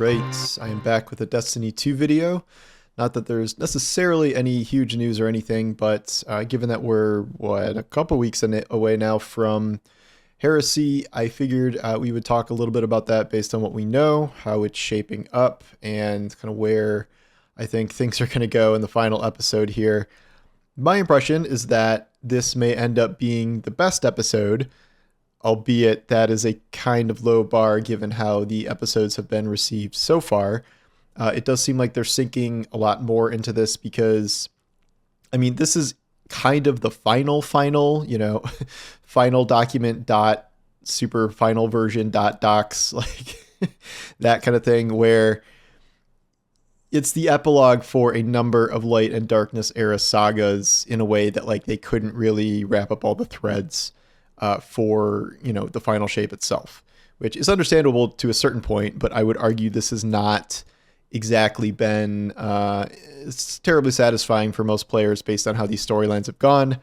Alright, I am back with a Destiny 2 video. Not that there's necessarily any huge news or anything, but given that we're, a couple weeks away now from Heresy, I figured we would talk a little bit about that based on what we know, how it's shaping up, and kind of where I think things are going to go in the final episode here. My impression is that this may end up being the best episode, albeit that is a kind of low bar given how the episodes have been received so far. It does seem like they're sinking a lot more into this because, I mean, this is kind of the final, final document dot super final version dot docs, like that kind of thing, where it's the epilogue for a number of Light and Darkness era sagas in a way that like they couldn't really wrap up all the threads for, the final shape itself, which is understandable to a certain point, but I would argue this has not exactly been it's terribly satisfying for most players based on how these storylines have gone.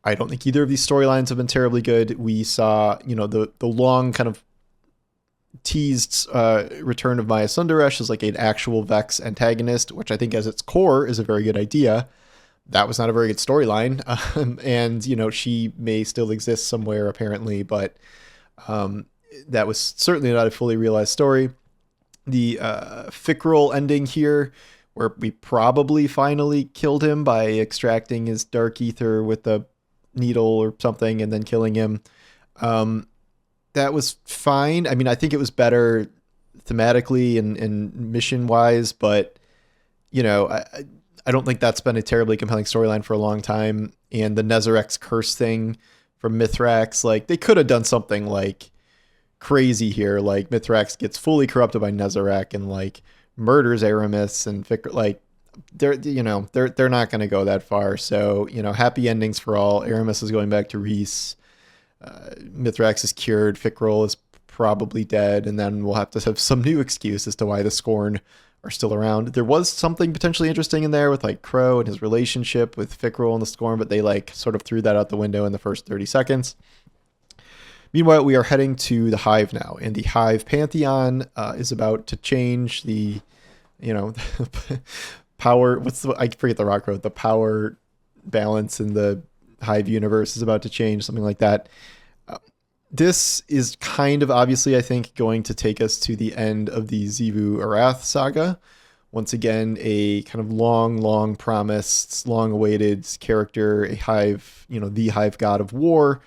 I don't think either of these storylines have been terribly good. We saw, the long kind of teased return of Maya Sundaresh as like an actual Vex antagonist, which I think as its core is a very good idea. That was not a very good storyline. And, she may still exist somewhere apparently, but that was certainly not a fully realized story. The Fickrell ending here, where we probably finally killed him by extracting his dark ether with a needle or something and then killing him. That was fine. I mean, I think it was better thematically and mission wise, but I don't think that's been a terribly compelling storyline for a long time. And the Nezarec's curse thing from Mithrax, like they could have done something like crazy here. Like Mithrax gets fully corrupted by Nezarec and like murders Aramis and like they're not going to go that far. So, happy endings for all. Aramis is going back to Reese. Mithrax is cured. Fickrell is probably dead. And then we'll have to have some new excuse as to why the Scorn are still around. There was something potentially interesting in there with like Crow and his relationship with Fickrell and the Scorn, but they like sort of threw that out the window in the first 30 seconds. Meanwhile, we are heading to the Hive now, and the Hive Pantheon is about to change. The, power, I forget the rock road, the power balance in the Hive universe is about to change, something like that. This is kind of obviously, I think, going to take us to the end of the Xivu Arath saga. Once again, a kind of long promised, long awaited character, a Hive, the Hive god of war.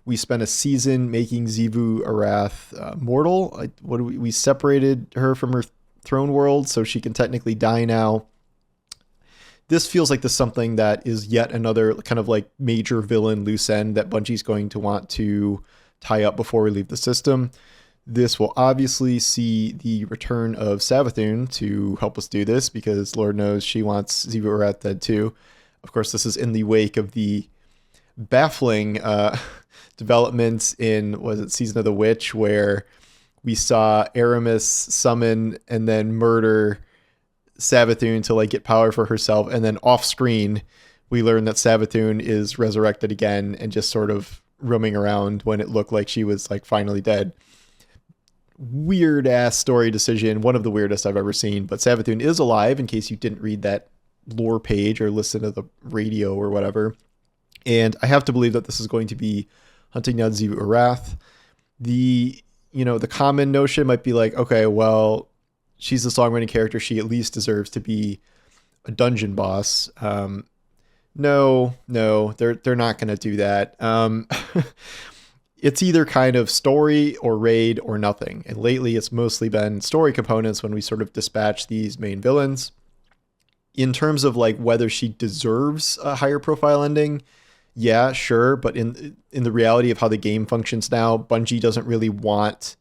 We spent a season making Xivu Arath mortal. We separated her from her throne world, so she can technically die now. This feels like something that is yet another kind of like major villain loose end that Bungie's going to want to tie up before we leave the system. This will obviously see the return of Savathun to help us do this, because Lord knows she wants Xivu Arath dead too. Of course, this is in the wake of the baffling developments in, Season of the Witch, where we saw Aramis summon and then murder Savathun to like get power for herself, and then off screen we learn that Savathun is resurrected again and just sort of roaming around when it looked like she was like finally dead. Weird ass story decision, one of the weirdest I've ever seen, but Savathun is alive, in case you didn't read that lore page or listen to the radio or whatever. And I have to believe that this is going to be hunting down Xivu Arath. The common notion might be like, okay, well, she's this long-running character, she at least deserves to be a dungeon boss. No, they're not going to do that. It's either kind of story or raid or nothing. And lately it's mostly been story components when we sort of dispatch these main villains. In terms of like whether she deserves a higher profile ending, yeah, sure. But in the reality of how the game functions now, Bungie doesn't really want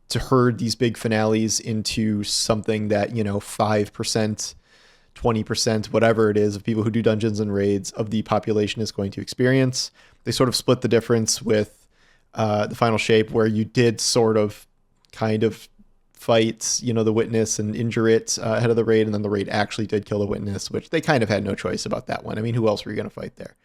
to herd these big finales into something that, 5%, 20%, whatever it is, of people who do dungeons and raids of the population is going to experience. They sort of split the difference with the final shape, where you did sort of kind of fight, the witness and injure it ahead of the raid, and then the raid actually did kill the witness, which they kind of had no choice about that one. I mean, who else were you going to fight there?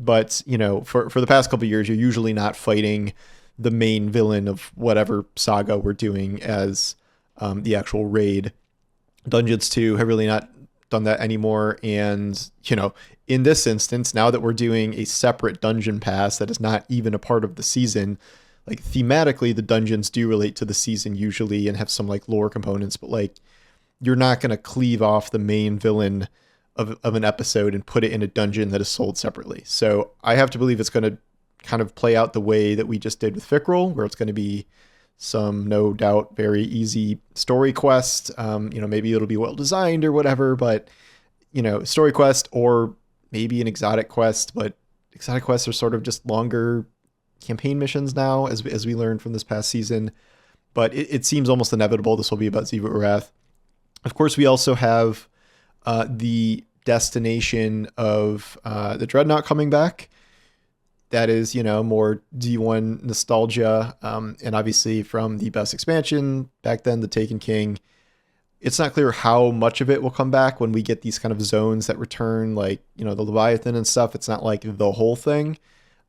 But, for the past couple of years, you're usually not fighting the main villain of whatever saga we're doing as the actual raid. Dungeons 2 have really not done that anymore. And, in this instance, now that we're doing a separate dungeon pass that is not even a part of the season, like thematically, the dungeons do relate to the season usually and have some like lore components, but like you're not going to cleave off the main villain of an episode and put it in a dungeon that is sold separately. So I have to believe it's going to kind of play out the way that we just did with Fickrel, where it's going to be some, no doubt, very easy story quest. Maybe it'll be well designed or whatever, but story quest or maybe an exotic quest, but exotic quests are sort of just longer campaign missions now, as we learned from this past season. But it seems almost inevitable this will be about Ziva Urath. Of course, we also have the destination of the Dreadnought coming back. That is, more D1 nostalgia. And obviously from the best expansion back then, the Taken King, it's not clear how much of it will come back when we get these kind of zones that return, like, the Leviathan and stuff. It's not like the whole thing.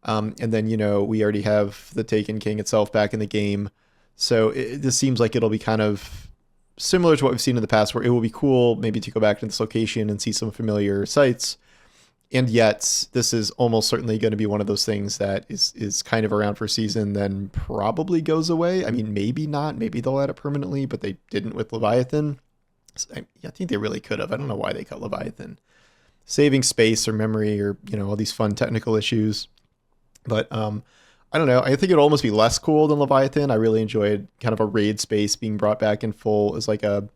And then, we already have the Taken King itself back in the game. So this seems like it'll be kind of similar to what we've seen in the past, where it will be cool maybe to go back to this location and see some familiar sights. And yet this is almost certainly going to be one of those things that is kind of around for a season, then probably goes away. I mean, maybe not. Maybe they'll add it permanently, but they didn't with Leviathan. I think they really could have. I don't know why they cut Leviathan. Saving space or memory or, all these fun technical issues. But I don't know. I think it'd almost be less cool than Leviathan. I really enjoyed kind of a raid space being brought back in full as like a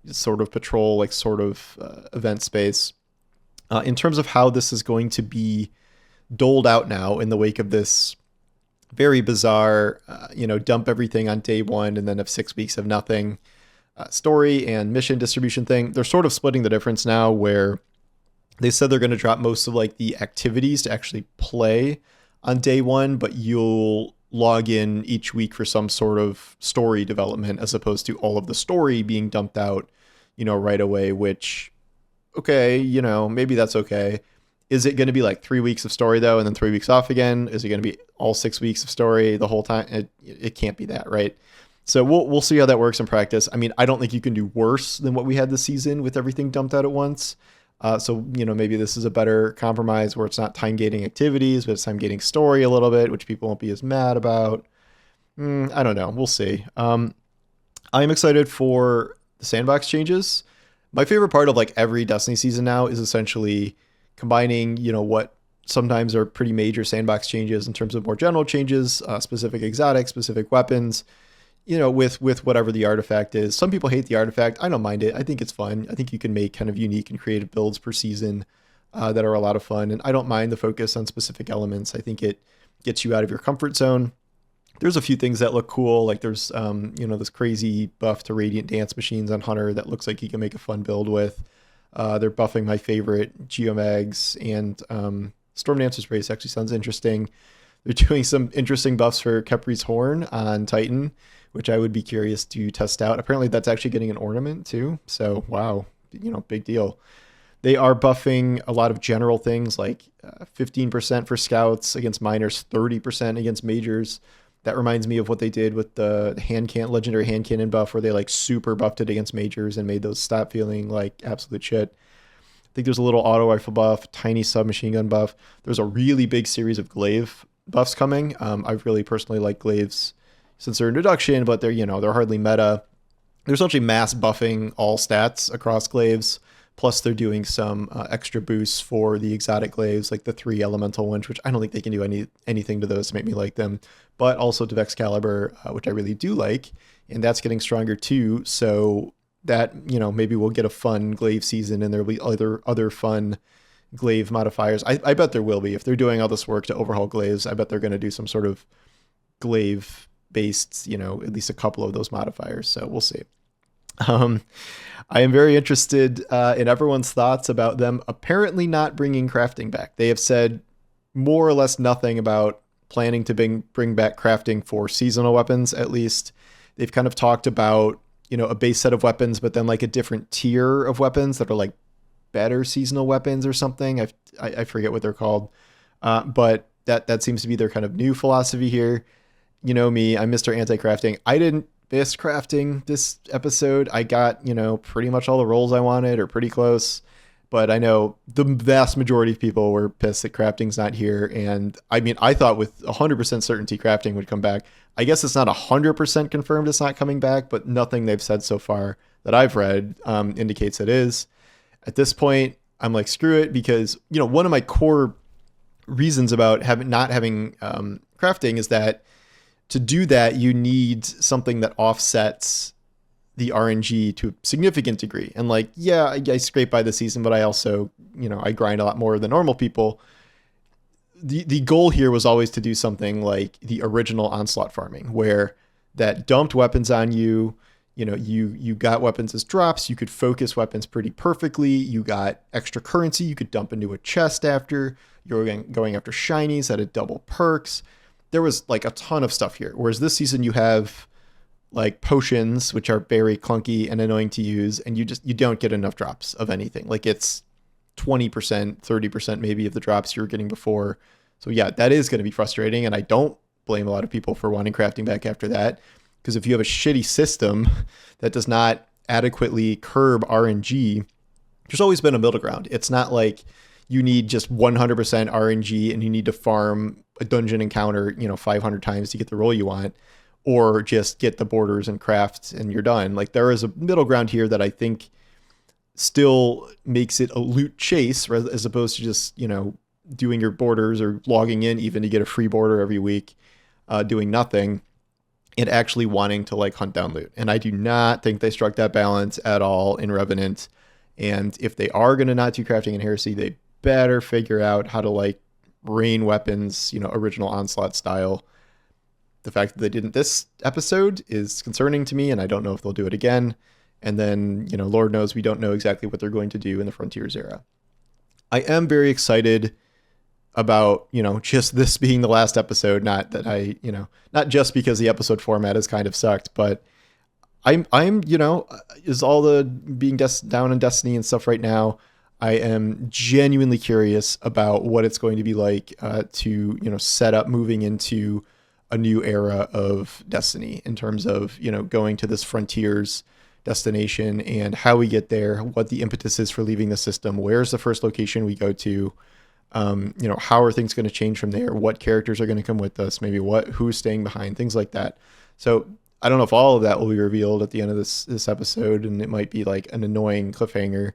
sort of patrol, like sort of event space. In terms of how this is going to be doled out now in the wake of this very bizarre, dump everything on day one and then have 6 weeks of nothing story and mission distribution thing. They're sort of splitting the difference now, where they said they're going to drop most of like the activities to actually play on day one, but you'll log in each week for some sort of story development, as opposed to all of the story being dumped out, right away, which, okay, maybe that's okay. Is it going to be like 3 weeks of story though, and then 3 weeks off again? Is it going to be all 6 weeks of story the whole time? It can't be that, right? So we'll see how that works in practice. I mean, I don't think you can do worse than what we had this season with everything dumped out at once. So maybe this is a better compromise where it's not time gating activities, but it's time gating story a little bit, which people won't be as mad about. I don't know. We'll see. I'm excited for the Sandbox changes. My favorite part of like every Destiny season now is essentially combining, what sometimes are pretty major Sandbox changes in terms of more general changes, specific exotics, specific weapons, with whatever the artifact is. Some people hate the artifact. I don't mind it. I think it's fun. I think you can make kind of unique and creative builds per season that are a lot of fun. And I don't mind the focus on specific elements. I think it gets you out of your comfort zone. There's a few things that look cool. Like there's, this crazy buff to Radiant Dance machines on Hunter that looks like you can make a fun build with. They're buffing my favorite Geomags, and Storm Dancer's Race actually sounds interesting. They're doing some interesting buffs for Kepri's Horn on Titan, which I would be curious to test out. Apparently that's actually getting an ornament too. So, wow, big deal. They are buffing a lot of general things like 15% for scouts against minors, 30% against majors. That reminds me of what they did with the legendary hand cannon buff, where they like super buffed it against majors and made those stop feeling like absolute shit. I think there's a little auto rifle buff, tiny submachine gun buff. There's a really big series of glaive buffs coming. I've really personally liked glaives since their introduction, but they're hardly meta. They're essentially mass buffing all stats across glaives. Plus they're doing some extra boosts for the exotic glaives, like the 3 elemental ones, which I don't think they can do anything to those to make me like them, but also to Excalibur, which I really do like. And that's getting stronger too. So that, maybe we'll get a fun glaive season, and there'll be other fun glaive modifiers. I bet there will be. If they're doing all this work to overhaul glaives, I bet they're going to do some sort of glaive based, at least a couple of those modifiers. So we'll see. I am very interested in everyone's thoughts about them apparently not bringing crafting back. They have said more or less nothing about planning to bring back crafting for seasonal weapons. At least they've kind of talked about, a base set of weapons, but then like a different tier of weapons that are like better seasonal weapons or something. I forget what they're called. But that seems to be their kind of new philosophy here. You know me, I'm Mr. Anti-crafting. I didn't best crafting this episode. I got, pretty much all the rolls I wanted, or pretty close. But I know the vast majority of people were pissed that crafting's not here. And I mean, I thought with 100% certainty crafting would come back. I guess it's not 100% confirmed it's not coming back, but nothing they've said so far that I've read indicates it is. At this point, I'm like, screw it, because, one of my core reasons about not having crafting is that to do that, you need something that offsets the RNG to a significant degree. And like, yeah, I scrape by the season, but I also, I grind a lot more than normal people. The goal here was always to do something like the original Onslaught farming, where that dumped weapons on you. You got weapons as drops. You could focus weapons pretty perfectly. You got extra currency you could dump into a chest after. You're going after shinies that had double perks. There was like a ton of stuff here. Whereas this season you have like potions, which are very clunky and annoying to use, and you don't get enough drops of anything. Like it's 20%, 30% maybe of the drops you were getting before. So yeah, that is going to be frustrating, and I don't blame a lot of people for wanting crafting back after that, because if you have a shitty system that does not adequately curb RNG, there's always been a middle ground. It's not like you need just 100% RNG and you need to farm a dungeon encounter, 500 times to get the roll you want, or just get the borders and craft and you're done. Like there is a middle ground here that I think still makes it a loot chase as opposed to just, doing your borders or logging in even to get a free border every week, doing nothing, and actually wanting to like hunt down loot. And I do not think they struck that balance at all in Revenant. And if they are going to not do crafting in Heresy, they better figure out how to like rain weapons, original Onslaught style. The fact that they didn't this episode is concerning to me, and I don't know if they'll do it again. And then, Lord knows we don't know exactly what they're going to do in the Frontiers era. I am very excited about, just this being the last episode, not that not just because the episode format has kind of sucked, but I'm is all the being down in Destiny and stuff right now. I am genuinely curious about what it's going to be like to, set up moving into a new era of Destiny in terms of, going to this Frontiers destination and how we get there, what the impetus is for leaving the system, where's the first location we go to, how are things going to change from there, what characters are going to come with us, maybe who's staying behind, things like that. So I don't know if all of that will be revealed at the end of this episode, and it might be like an annoying cliffhanger.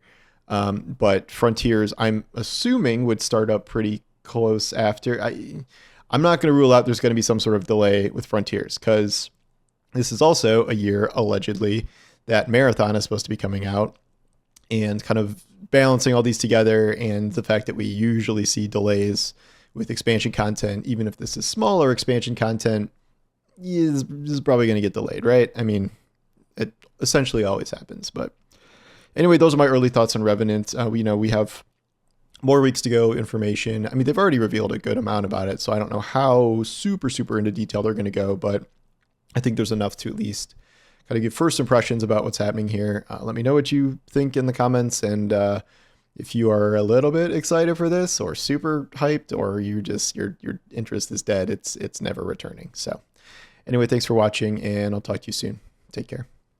But Frontiers, I'm assuming, would start up pretty close after. I'm not going to rule out there's going to be some sort of delay with Frontiers, because this is also a year, allegedly, that Marathon is supposed to be coming out, and kind of balancing all these together, and the fact that we usually see delays with expansion content, even if this is smaller expansion content, is probably going to get delayed, right? I mean, it essentially always happens. But anyway, those are my early thoughts on Revenant. We have more weeks to go, information. I mean, they've already revealed a good amount about it, so I don't know how super into detail they're going to go, but I think there's enough to at least kind of give first impressions about what's happening here. Let me know what you think in the comments, and if you are a little bit excited for this, or super hyped, or you just your interest is dead. It's never returning. So anyway, thanks for watching, and I'll talk to you soon. Take care.